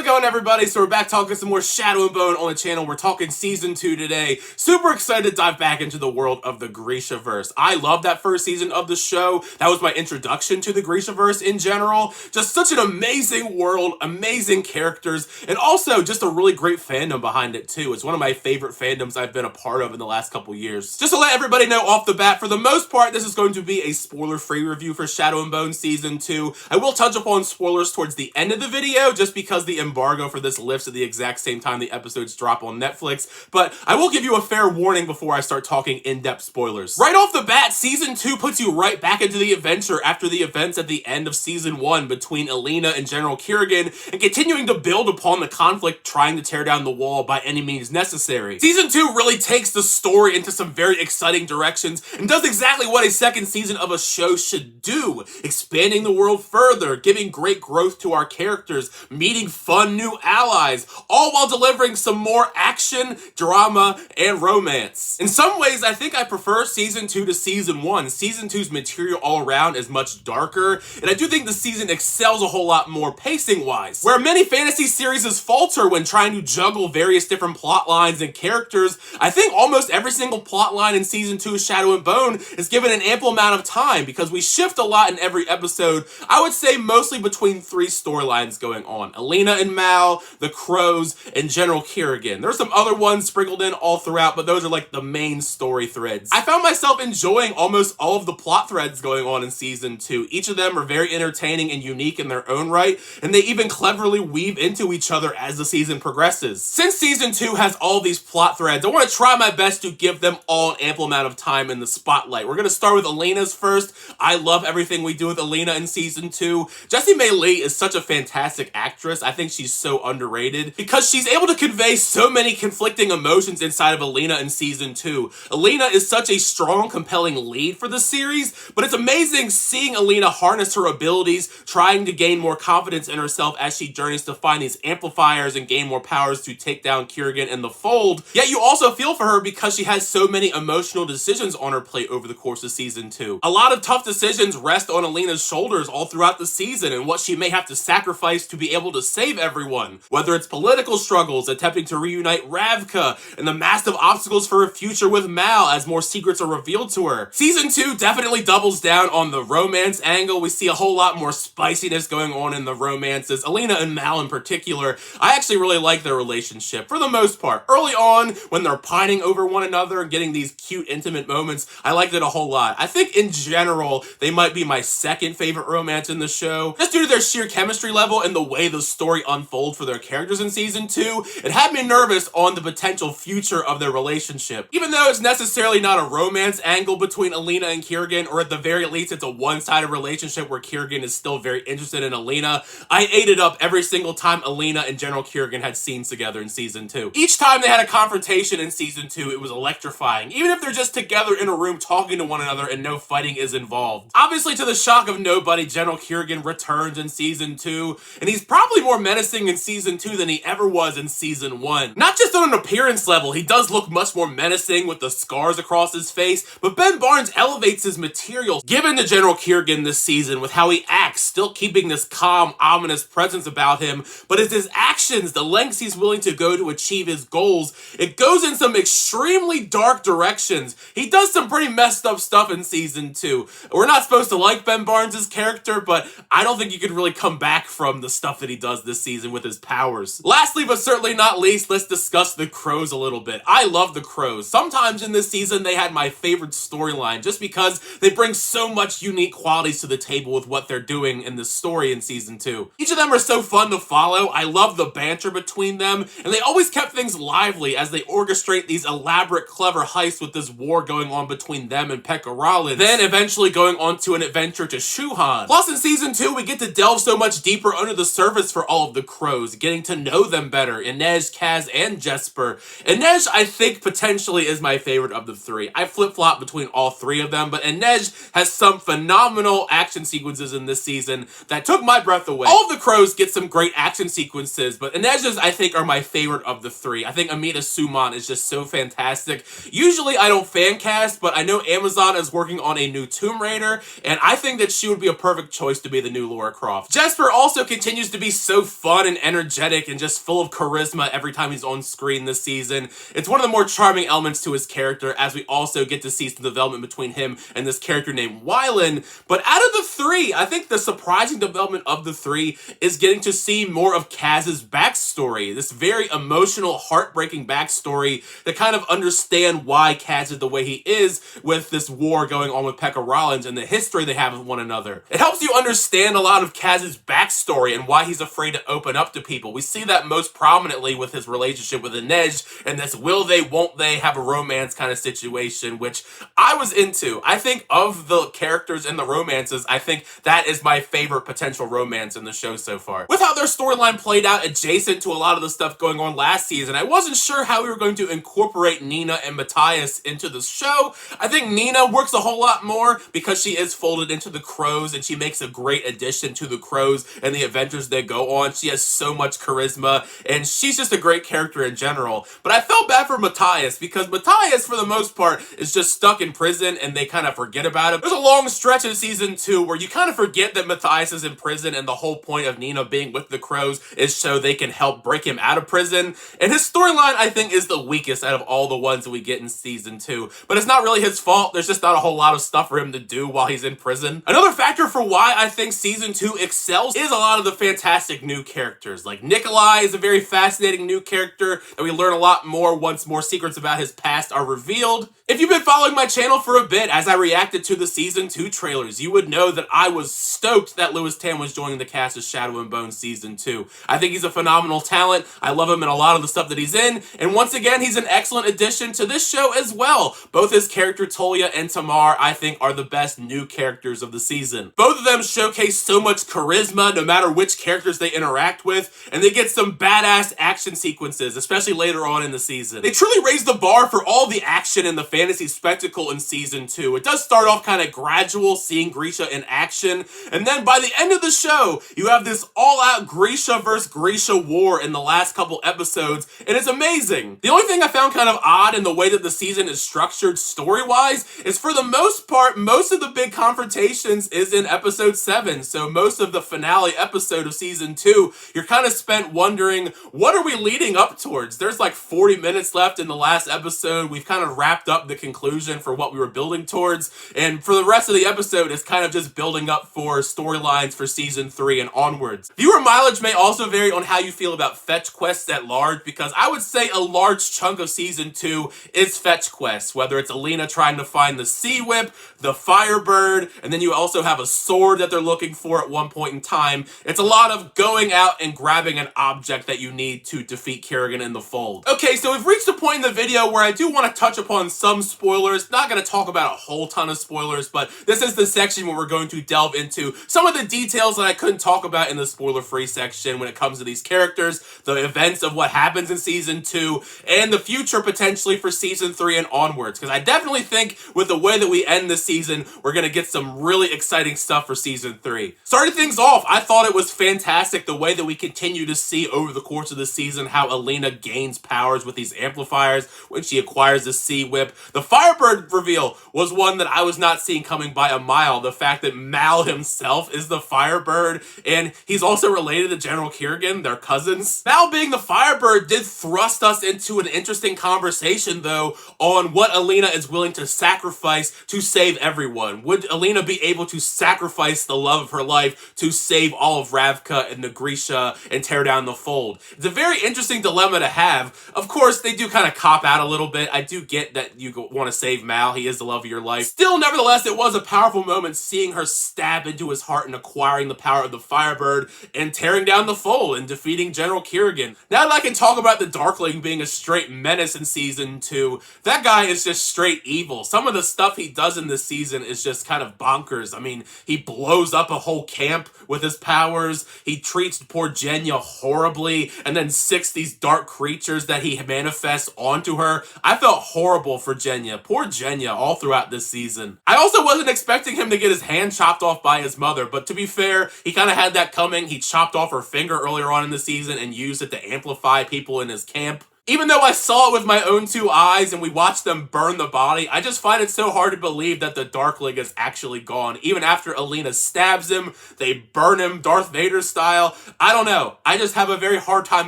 it going, everybody? So we're back talking some more Shadow and Bone on the channel. We're talking Season 2 today. Super excited to dive back into the world of the Grishaverse. I love that first season of the show. That was my introduction to the Grishaverse in general. Just such an amazing world, amazing characters, and also just a really great fandom behind it too. It's one of my favorite fandoms I've been a part of in the last couple years. Just to let everybody know off the bat, for the most part, this is going to be a spoiler-free review for Shadow and Bone Season 2. I will touch upon spoilers towards the end of the video, just because the embargo for this lifts at the exact same time the episodes drop on Netflix, but I will give you a fair warning before I start talking in-depth spoilers. Right off the bat, Season 2 puts you right back into the adventure after the events at the end of Season 1 between Alina and General Kirigan, and continuing to build upon the conflict trying to tear down the wall by any means necessary. Season 2 really takes the story into some very exciting directions and does exactly what a second season of a show should do, expanding the world further, giving great growth to our characters, meeting fun new allies, all while delivering some more action, drama, and romance. In some ways, I think I prefer Season 2 to Season 1. Season 2's material all around is much darker, and I do think the season excels a whole lot more pacing-wise. Where many fantasy series falter when trying to juggle various different plot lines and characters, I think almost every single plot line in Season 2 of Shadow and Bone is given an ample amount of time, because we shift a lot in every episode. I would say mostly between three storylines going on: Alina and Mal, the Crows, and General Kirigan. There's some other ones sprinkled in all throughout, but those are like the main story threads. I found myself enjoying almost all of the plot threads going on in Season 2. Each of them are very entertaining and unique in their own right, and they even cleverly weave into each other as the season progresses. Since Season 2 has all these plot threads, I want to try my best to give them all an ample amount of time in the spotlight. We're going to start with Alina's first. I love everything we do with Alina in Season 2. Jessimae Lee is such a fantastic actress. I think she's so underrated because she's able to convey so many conflicting emotions inside of Alina in Season 2. Alina is such a strong, compelling lead for the series, but it's amazing seeing Alina harness her abilities, trying to gain more confidence in herself as she journeys to find these amplifiers and gain more powers to take down Kirigan and the Fold. Yet you also feel for her because she has so many emotional decisions on her plate over the course of Season 2. A lot of tough decisions rest on Alina's shoulders all throughout the season, and what she may have to sacrifice to be able to save everyone. Whether it's political struggles, attempting to reunite Ravka, and the massive obstacles for her future with Mal as more secrets are revealed to her. Season 2 definitely doubles down on the romance angle. We see a whole lot more spiciness going on in the romances. Alina and Mal in particular, I actually really like their relationship for the most part. Early on, when they're pining over one another and getting these cute, intimate moments, I liked it a whole lot. I think in general, they might be my second favorite romance in the show, just due to their sheer chemistry level and the way the story unfolds for their characters in Season 2. It had me nervous on the potential future of their relationship. Even though it's necessarily not a romance angle between Alina and Kirigan, or at the very least it's a one-sided relationship where Kirigan is still very interested in Alina, I ate it up every single time Alina and General Kirigan had scenes together in Season 2. Each time they had a confrontation in Season 2, it was electrifying, even if they're just together in a room talking to one another and no fighting is involved. Obviously, to the shock of nobody, General Kirigan returns in Season 2, and he's probably more menacing in Season 2 than he ever was in Season 1. Not just on an appearance level, he does look much more menacing with the scars across his face, but Ben Barnes elevates his material given to General Kirigan this season with how he acts, still keeping this calm, ominous presence about him, but it's his actions, the lengths he's willing to go to achieve his goals. It goes in some extremely dark directions. He does some pretty messed up stuff in Season 2. We're not supposed to like Ben Barnes' character, but I don't think you could really come back from the stuff that he does this season with his powers. Lastly, but certainly not least, let's discuss the Crows a little bit. I love the Crows. Sometimes in this season, they had my favorite storyline just because they bring so much unique qualities to the table with what they're doing in the story in Season 2. Each of them are so fun to follow. I love the banter between them, and they always kept things lively as they orchestrate these elaborate, clever heists with this war going on between them and Pekka Rollins, then eventually going on to an adventure to Shuhan. Plus, in Season 2, we get to delve so much deeper under the surface for all of the Crows, getting to know them better, Inej, Kaz, and Jesper. Inej, I think, potentially is my favorite of the three. I flip-flop between all three of them, but Inej has some phenomenal action sequences in this season that took my breath away. All of the Crows get some great action sequences, but Inej's, I think, are my favorite of the three. I think Amita Suman is just so fantastic. Usually, I don't fan cast, but I know Amazon is working on a new Tomb Raider, and I think that she would be a perfect choice to be the new Lara Croft. Jesper also continues to be so fun fun and energetic and just full of charisma every time he's on screen this season. It's one of the more charming elements to his character, as we also get to see some development between him and this character named Wylan. But out of the three, I think the surprising development of the three is getting to see more of Kaz's backstory. This very emotional, heartbreaking backstory to kind of understand why Kaz is the way he is with this war going on with Pekka Rollins and the history they have with one another. It helps you understand a lot of Kaz's backstory and why he's afraid to open up to people. We see that most prominently with his relationship with Inej and this will they, won't they have a romance kind of situation, which I was into. I think of the characters and the romances, I think that is my favorite potential romance in the show so far. With how their storyline played out adjacent to a lot of the stuff going on last season, I wasn't sure how we were going to incorporate Nina and Matthias into the show. I think Nina works a whole lot more because she is folded into the Crows and she makes a great addition to the Crows and the adventures they go on. She has so much charisma and she's just a great character in general. But I felt bad for Matthias because Matthias, for the most part, is just stuck in prison and they kind of forget about him. There's a long stretch in season 2 where you kind of forget that Matthias is in prison and the whole point of Nina being with the Crows is so they can help break him out of prison. And his storyline, I think, is the weakest out of all the ones that we get in season 2. But it's not really his fault. There's just not a whole lot of stuff for him to do while he's in prison. Another factor for why I think season 2 excels is a lot of the fantastic new characters. Like Nikolai is a very fascinating new character that we learn a lot more once more secrets about his past are revealed. If you've been following my channel for a bit as I reacted to the season 2 trailers, you would know that I was stoked that Lewis Tan was joining the cast of Shadow and Bone season 2. I think he's a phenomenal talent. I love him in a lot of the stuff that he's in. And once again, he's an excellent addition to this show as well. Both his character Tolia and Tamar, I think, are the best new characters of the season. Both of them showcase so much charisma no matter which characters they interact with, and they get some badass action sequences, especially later on in the season. They truly raise the bar for all the action in the fantasy spectacle in season 2. It does start off kind of gradual, seeing Grisha in action, and then by the end of the show, you have this all-out Grisha versus Grisha war in the last couple episodes, and it's amazing. The only thing I found kind of odd in the way that the season is structured story-wise is, for the most part, most of the big confrontations is in episode 7, so most of the finale episode of season 2, you're kind of spent wondering, what are we leading up towards? There's like 40 minutes left in the last episode. We've kind of wrapped up the conclusion for what we were building towards, and for the rest of the episode, it's kind of just building up for storylines for season 3 and onwards. Viewer mileage may also vary on how you feel about fetch quests at large, because I would say a large chunk of season 2 is fetch quests, whether it's Alina trying to find the Sea Whip, the Firebird, and then you also have a sword that they're looking for at one point in time. It's a lot of going out and grabbing an object that you need to defeat Kerrigan in the fold. Okay, so we've reached a point in the video where I do want to touch upon some spoilers. Not going to talk about a whole ton of spoilers, but this is the section where we're going to delve into some of the details that I couldn't talk about in the spoiler-free section when it comes to these characters, the events of what happens in season 2, and the future potentially for season 3 and onwards. Because I definitely think with the way that we end this season, we're going to get some really exciting stuff for season 3. Starting things off, I thought it was fantastic the way that we continue to see over the course of the season how Alina gains powers with these amplifiers when she acquires the Sea Whip. The Firebird reveal was one that I was not seeing coming by a mile. The fact that Mal himself is the Firebird, and he's also related to General Kerrigan, they're cousins. Mal being the Firebird did thrust us into an interesting conversation, though, on what Alina is willing to sacrifice to save everyone. Would Alina be able to sacrifice the love of her life to save all of Ravka and Grisha and tear down the fold? It's a very interesting dilemma to have. Of course, they do kind of cop out a little bit. I do get that you want to save Mal. He is the love of your life. Still, nevertheless, it was a powerful moment seeing her stab into his heart and acquiring the power of the Firebird and tearing down the fold and defeating General Kerrigan. Now that I can talk about the Darkling being a straight menace in season 2, that guy is just straight evil. Some of the stuff he does in this season is just kind of bonkers. I mean, he blows up a whole camp with his powers. He treats poor Genya horribly and then sicks these dark creatures that he manifests onto her. I felt horrible for Genya. Poor Genya all throughout this season. I also wasn't expecting him to get his hand chopped off by his mother, but to be fair, he kind of had that coming. He chopped off her finger earlier on in the season and used it to amplify people in his camp. Even though I saw it with my own two eyes and we watched them burn the body, I just find it so hard to believe that the Darkling is actually gone. Even after Alina stabs him, they burn him Darth Vader style. I don't know. I just have a very hard time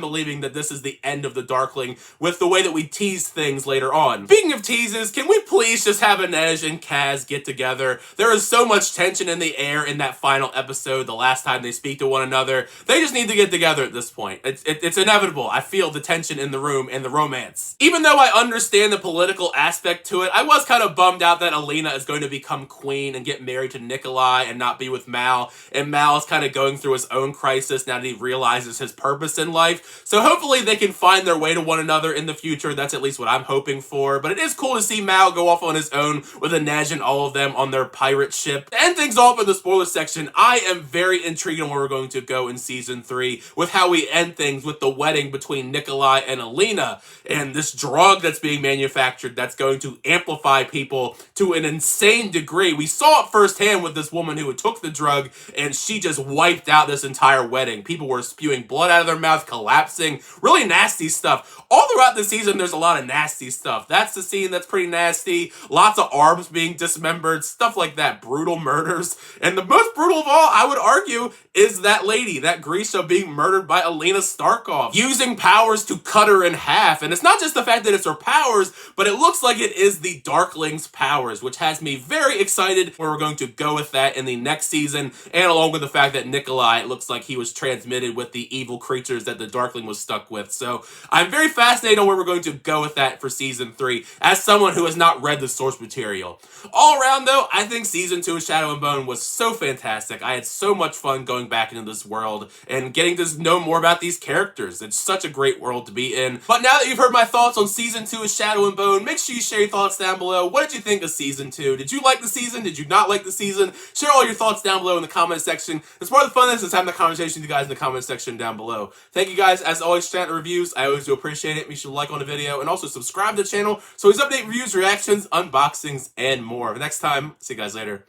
believing that this is the end of the Darkling with the way that we tease things later on. Speaking of teases, can we please just have Inej and Kaz get together? There is so much tension in the air in that final episode, the last time they speak to one another. They just need to get together at this point. It's inevitable. I feel the tension in the room and the romance. Even though I understand the political aspect to it, I was kind of bummed out that Alina is going to become queen and get married to Nikolai and not be with Mal. And Mal is kind of going through his own crisis now that he realizes his purpose in life. So hopefully they can find their way to one another in the future. That's at least what I'm hoping for. But it is cool to see Mal go off on his own with Inej and all of them on their pirate ship. To end things off in the spoiler section, I am very intrigued on where we're going to go in season 3 with how we end things with the wedding between Nikolai and Alina and this drug that's being manufactured that's going to amplify people to an insane degree. We saw it firsthand with this woman who took the drug and she just wiped out this entire wedding. People were spewing blood out of their mouth, collapsing, really nasty stuff. All throughout the season, there's a lot of nasty stuff. That's the scene that's pretty nasty. Lots of arms being dismembered, stuff like that. Brutal murders. And the most brutal of all, I would argue, is that lady, that Grisha, being murdered by Alina Starkov, using powers to cut her in half. And it's not just the fact that it's her powers, but it looks like it is the Darkling's powers, which has me very excited where we're going to go with that in the next season, and along with the fact that Nikolai, it looks like he was transmitted with the evil creatures that the Darkling was stuck with. So I'm very fascinated on where we're going to go with that for season 3, as someone who has not read the source material. All around though, I think season 2 of Shadow and Bone was so fantastic. I had so much fun going back into this world and getting to know more about these characters. It's such a great world to be in. But now that you've heard my thoughts on season 2 of Shadow and Bone, make sure you share your thoughts down below. What did you think of season 2? Did you like the season? Did you not like the season? Share all your thoughts down below in the comment section. It's part of the fun of this is having the conversation with you guys in the comment section down below. Thank you guys, as always, for chat reviews. I always do appreciate it. Make sure to like on the video and also subscribe to the channel so we update reviews, reactions, unboxings, and more. Next time, see you guys later.